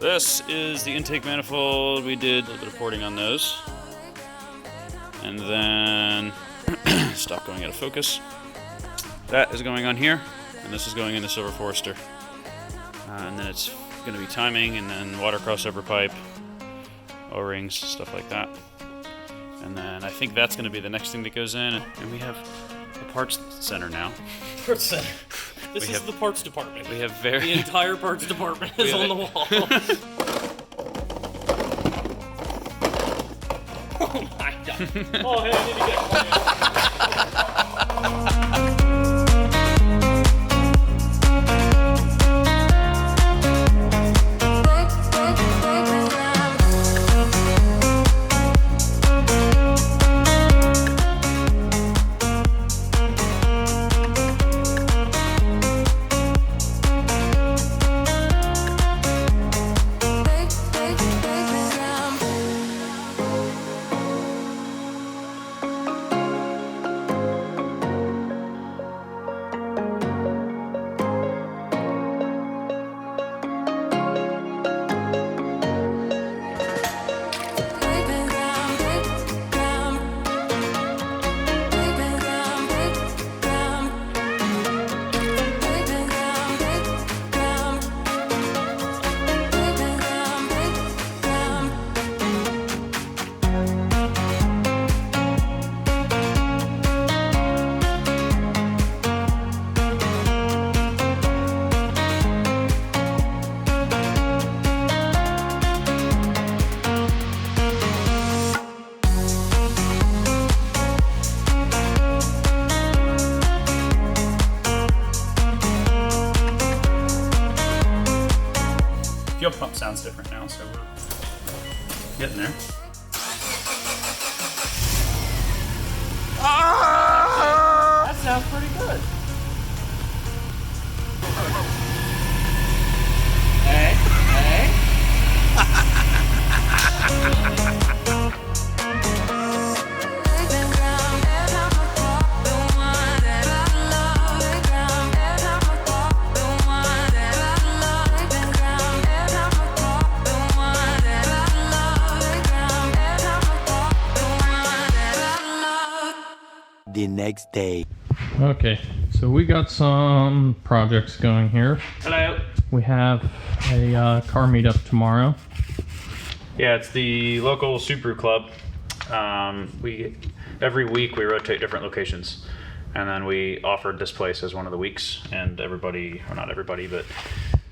this is the intake manifold. We did a little bit of porting on those. And then, stop going out of focus. That is going on here, and this is going in the Silver Forester. And then it's going to be timing, and then water crossover pipe, O-rings, stuff like that. And then I think that's going to be the next thing that goes in. And we have a parts center now. Parts center. This is the parts department. We have the entire parts department is on the wall. Oh my god. Oh, hey, I need to get fuel pump sounds different now, so we're getting there. That sounds pretty good. Hey, hey. The next day. Okay, so we got some projects going here. Hello. We have a car meetup tomorrow. Yeah, it's the local Subaru Club. Every week we rotate different locations, and then we offered this place as one of the weeks, and everybody, or not everybody, but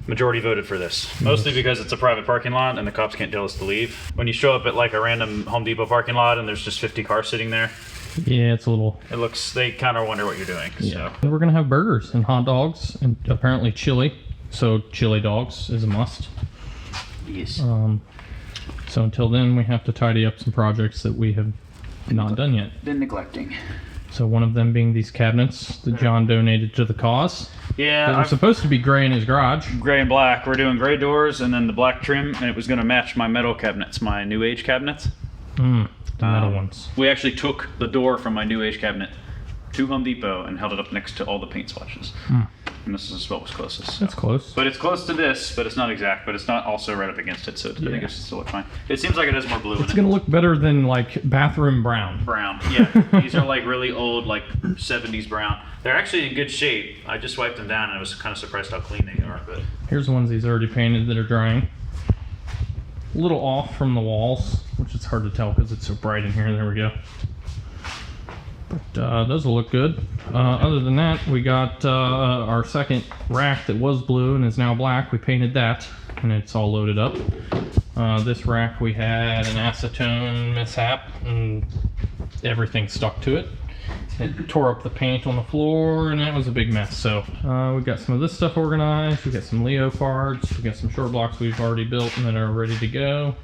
majority voted for this. Mostly because it's a private parking lot and the cops can't tell us to leave. When you show up at like a random Home Depot parking lot and there's just 50 cars sitting there, Yeah, it's a little... they kind of wonder what you're doing. Yeah. So. And we're gonna have burgers and hot dogs and apparently chili. So chili dogs is a must. Yes. So until then, we have to tidy up some projects that we have not done yet. Been neglecting. So one of them being these cabinets that John donated to the cause. Yeah. They were supposed to be gray in his garage. Gray and black. We're doing gray doors and then the black trim, and it was going to match my metal cabinets, my New Age cabinets. The metal ones. We actually took the door from my New Age cabinet to Home Depot and held it up next to all the paint swatches. And this is what was closest. So. That's close. But it's close to this, but it's not exact, but it's not also right up against it, so I think it still look fine. It seems like it has more blue in it. It's gonna look better than like bathroom brown. Brown, yeah. These are like really old, like 70s brown. They're actually in good shape. I just wiped them down and I was kind of surprised how clean they are. But Here's the ones he's already painted that are drying. A little off from the walls, which is hard to tell because it's so bright in here. There we go. But those will look good. Other than that, we got our second rack that was blue and is now black. We painted that and it's all loaded up. This rack we had an acetone mishap and everything stuck to it. It tore up the paint on the floor and that was a big mess. So we got some of this stuff organized. We got some Leo parts. We got some short blocks we've already built and that are ready to go.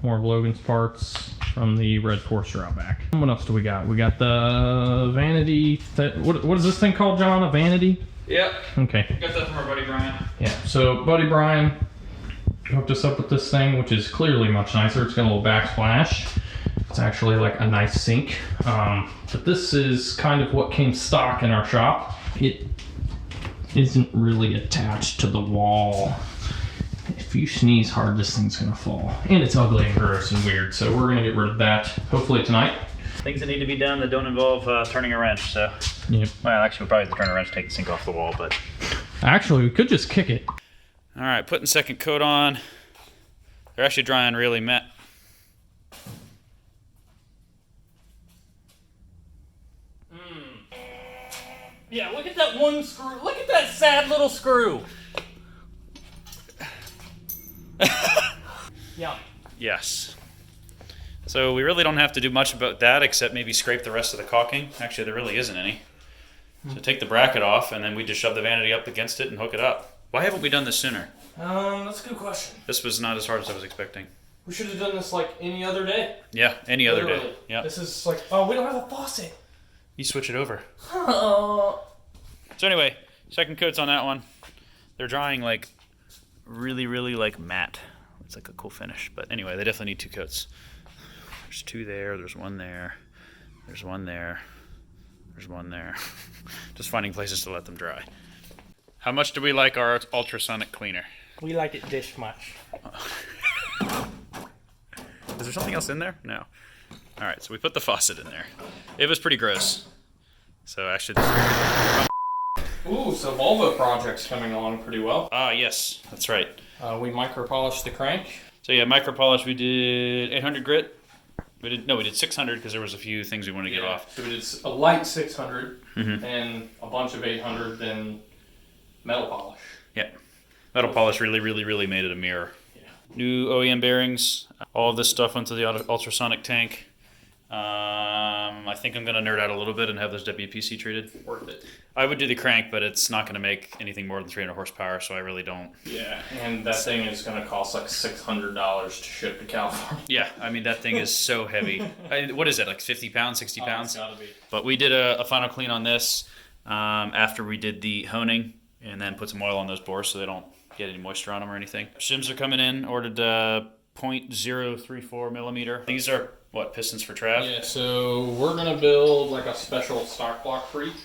More of Logan's parts from the Red Forester out back. What else do we got? We got the vanity. What is this thing called, John? A vanity? yep. Okay. Got that from our buddy Brian. Yeah. So Buddy Brian hooked us up with this thing, which is clearly much nicer. It's got a little backsplash. It's actually like a nice sink. But this is kind of what came stock in our shop. It isn't really attached to the wall. if you sneeze hard, this thing's gonna fall. And it's ugly and gross and weird, so we're gonna get rid of that hopefully tonight. Things that need to be done that don't involve turning a wrench, so. Yep. Well, actually, we'll probably have to turn a wrench to take the sink off the wall, but. Actually, we could just kick it. All right, putting second coat on. They're actually drying really matte. Yeah, look at that one screw. Look at that sad little screw. Yeah. Yes. So we really don't have to do much about that except maybe scrape the rest of the caulking. Actually, there really isn't any. So take the bracket off and then we just shove the vanity up against it and hook it up. Why haven't we done this sooner? That's a good question. This was not as hard as I was expecting. We should have done this like any other day. Yeah, any other Literally. day. Yeah. This is like, oh, we don't have a faucet. You switch it over. Oh. So anyway, second coat's on that one. They're drying like really, really like matte. It's like a cool finish. But anyway, they definitely need 2 coats. There's 2 there, there's 1 there, there's 1 there, there's 1 there. Just finding places to let them dry. How much do we like our ultrasonic cleaner? We like it this much. Is there something else in there? No. All right, so we put the faucet in there. It was pretty gross. So actually, Ooh, so Volvo project's coming along pretty well. yes, that's right. We micro polished the crank. So yeah, micro polish. We did 800 grit. We did 600 because there was a few things we wanted to get off. So we did a light 600 and a bunch of 800, then metal polish. Yeah, metal polish really made it a mirror. Yeah. New OEM bearings. All of this stuff went to the ultrasonic tank. I think I'm gonna nerd out a little bit and have those WPC treated. Worth it. I would do the crank, but it's not gonna make anything more than 300 horsepower, so I really don't. Yeah, and that thing is going to cost like $600 to ship to California. Yeah, I mean that thing is so heavy. What is it, like 50 pounds, 60 It's pounds? got to be. But we did a final clean on this after we did the honing, and then put some oil on those bores so they don't get any moisture on them or anything. Shims are coming in. Ordered 0.034 millimeter. These are what, pistons for Trav? Yeah, so we're going to build like a special stock block freak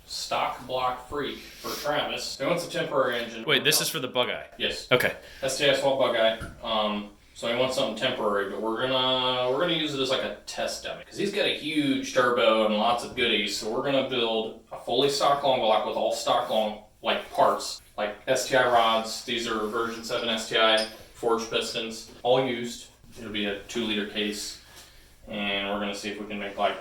for Travis. So it's a temporary engine. Wait, this is for the Bug Eye. Yes. Okay. STI swap bug eye. So he wants something temporary, but we're gonna use it as like a test dummy because he's got a huge turbo and lots of goodies. So we're gonna build a fully stock long block with all stock long like parts, like STI rods. These are version 7 STI forged pistons, all used. It'll be a 2-liter case, and we're gonna see if we can make like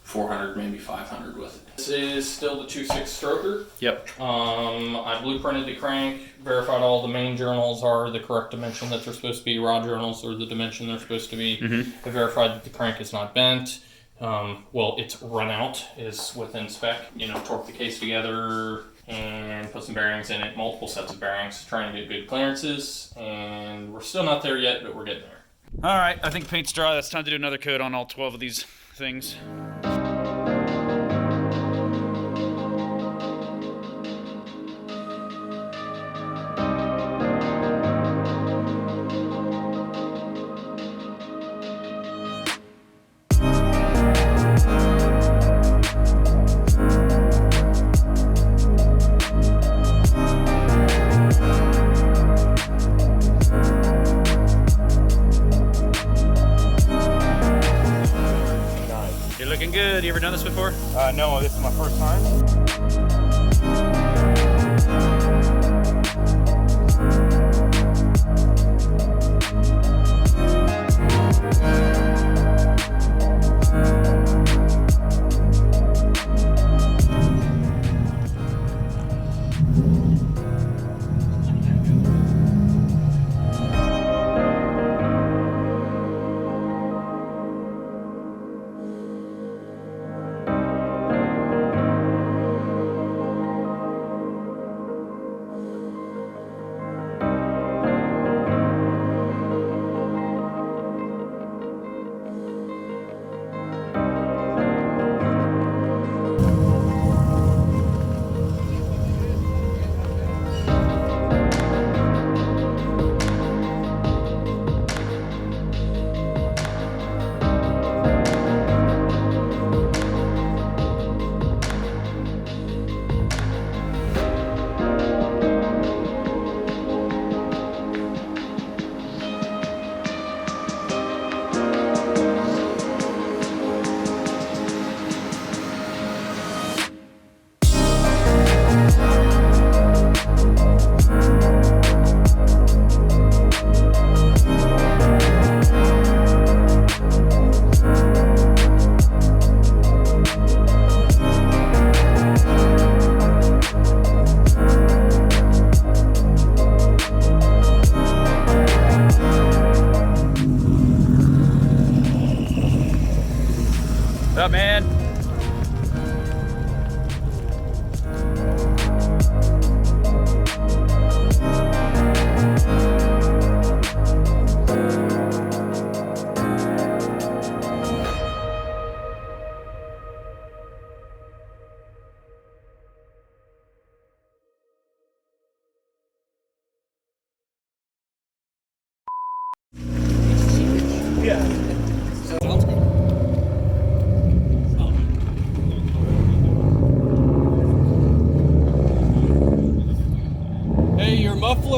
400, maybe 500 with it. This is still the 2.6 stroker. Yep. I blueprinted the crank, verified all the main journals are the correct dimension that they're supposed to be, rod journals are the dimension they're supposed to be. I verified that the crank is not bent. Well, its run out is within spec. Torque the case together and put some bearings in it, multiple sets of bearings, trying to get good clearances, and we're still not there yet, but we're getting there. All right, I think paint's dry. That's time to do another coat on all 12 of these things. You're looking good. You ever done this before? No, this is my first time.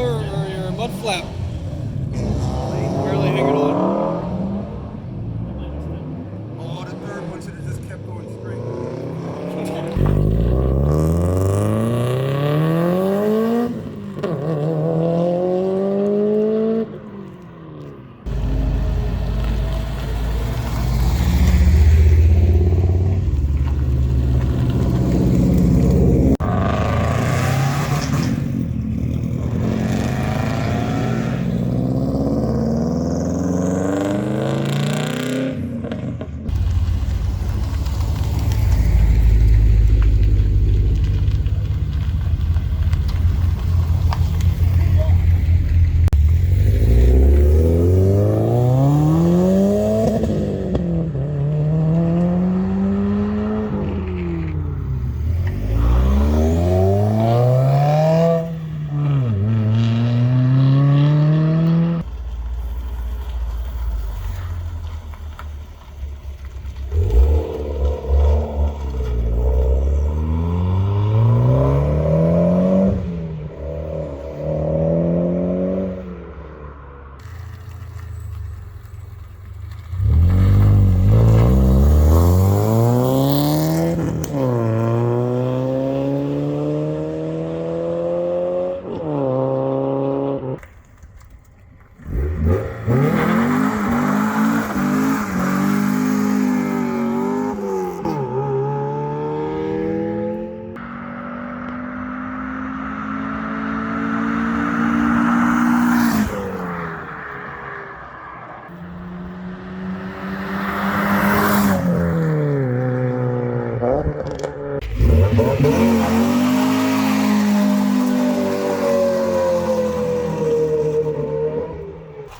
muffler or your mud flap barely hanging on. Oh, the third one should have just kept going straight.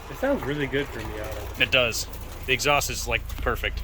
It sounds really good for Miata. It does. The exhaust is like perfect.